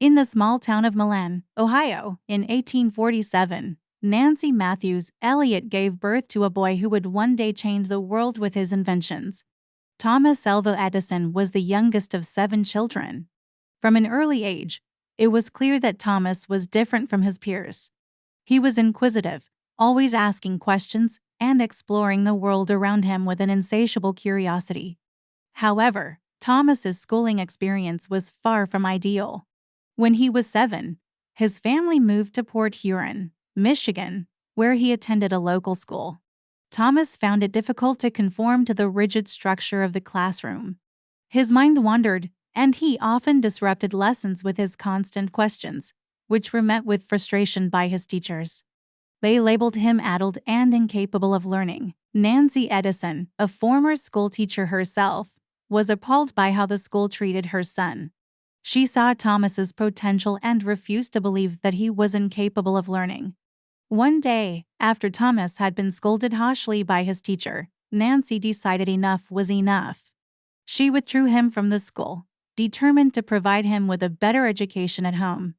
In the small town of Milan, Ohio, in 1847, Nancy Matthews Elliott gave birth to a boy who would one day change the world with his inventions. Thomas Alva Edison was the youngest of 7 children. From an early age, it was clear that Thomas was different from his peers. He was inquisitive, always asking questions and exploring the world around him with an insatiable curiosity. However, Thomas's schooling experience was far from ideal. When he was 7, his family moved to Port Huron, Michigan, where he attended a local school. Thomas found it difficult to conform to the rigid structure of the classroom. His mind wandered, and he often disrupted lessons with his constant questions, which were met with frustration by his teachers. They labeled him addled and incapable of learning. Nancy Edison, a former schoolteacher herself, was appalled by how the school treated her son. She saw Thomas's potential and refused to believe that he was incapable of learning. One day, after Thomas had been scolded harshly by his teacher, Nancy decided enough was enough. She withdrew him from the school, determined to provide him with a better education at home.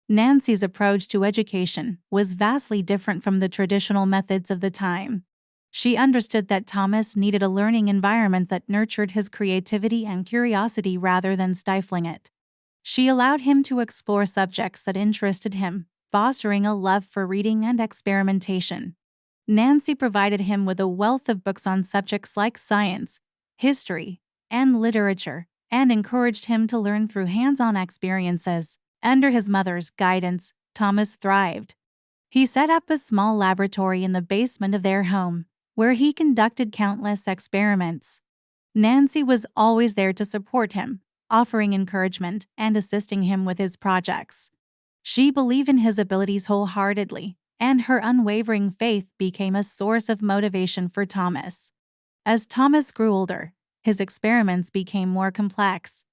Nancy's approach to education was vastly different from the traditional methods of the time. She understood that Thomas needed a learning environment that nurtured his creativity and curiosity rather than stifling it. She allowed him to explore subjects that interested him, fostering a love for reading and experimentation. Nancy provided him with a wealth of books on subjects like science, history, and literature, and encouraged him to learn through hands-on experiences. Under his mother's guidance, Thomas thrived. He set up a small laboratory in the basement of their home, where he conducted countless experiments. Nancy was always there to support him, offering encouragement and assisting him with his projects. She believed in his abilities wholeheartedly, and her unwavering faith became a source of motivation for Thomas. As Thomas grew older, his experiments became more complex.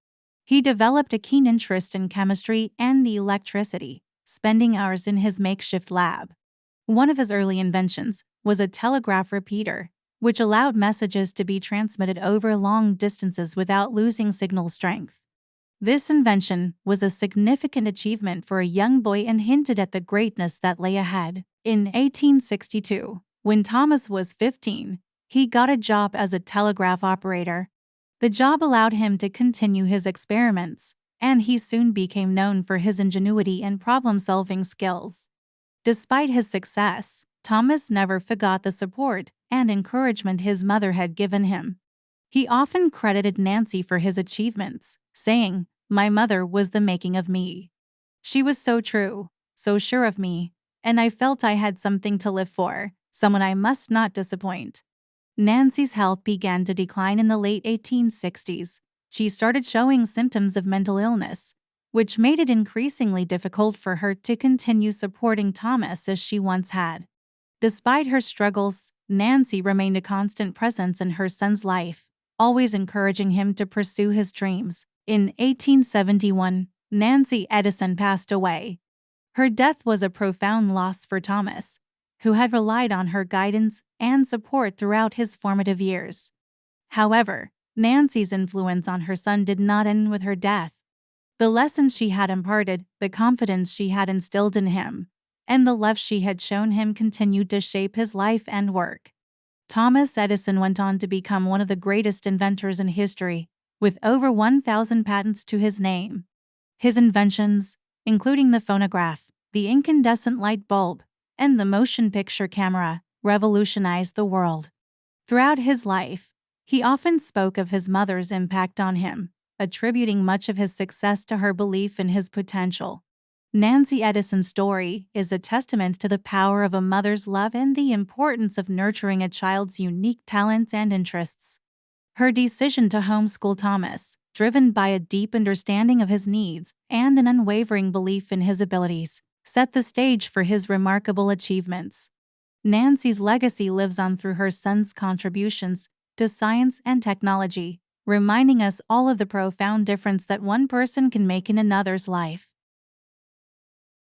He developed a keen interest in chemistry and electricity, spending hours in his makeshift lab. One of his early inventions was a telegraph repeater, which allowed messages to be transmitted over long distances without losing signal strength. This invention was a significant achievement for a young boy and hinted at the greatness that lay ahead. In 1862, when Thomas was 15, he got a job as a telegraph operator. The job allowed him to continue his experiments, and he soon became known for his ingenuity and problem-solving skills. Despite his success, Thomas never forgot the support and encouragement his mother had given him. He often credited Nancy for his achievements, saying, "My mother was the making of me. She was so true, so sure of me, and I felt I had something to live for, someone I must not disappoint." Nancy's health began to decline in the late 1860s. She started showing symptoms of mental illness, which made it increasingly difficult for her to continue supporting Thomas as she once had. Despite her struggles, Nancy remained a constant presence in her son's life, always encouraging him to pursue his dreams. In 1871, Nancy Edison passed away. Her death was a profound loss for Thomas, who had relied on her guidance and support throughout his formative years. However, Nancy's influence on her son did not end with her death. The lessons she had imparted, the confidence she had instilled in him, and the love she had shown him continued to shape his life and work. Thomas Edison went on to become one of the greatest inventors in history, with over 1,000 patents to his name. His inventions, including the phonograph, the incandescent light bulb, and the motion picture camera, revolutionized the world. Throughout his life, he often spoke of his mother's impact on him, attributing much of his success to her belief in his potential. Nancy Edison's story is a testament to the power of a mother's love and the importance of nurturing a child's unique talents and interests. Her decision to homeschool Thomas, driven by a deep understanding of his needs and an unwavering belief in his abilities, set the stage for his remarkable achievements. Nancy's legacy lives on through her son's contributions to science and technology, reminding us all of the profound difference that one person can make in another's life.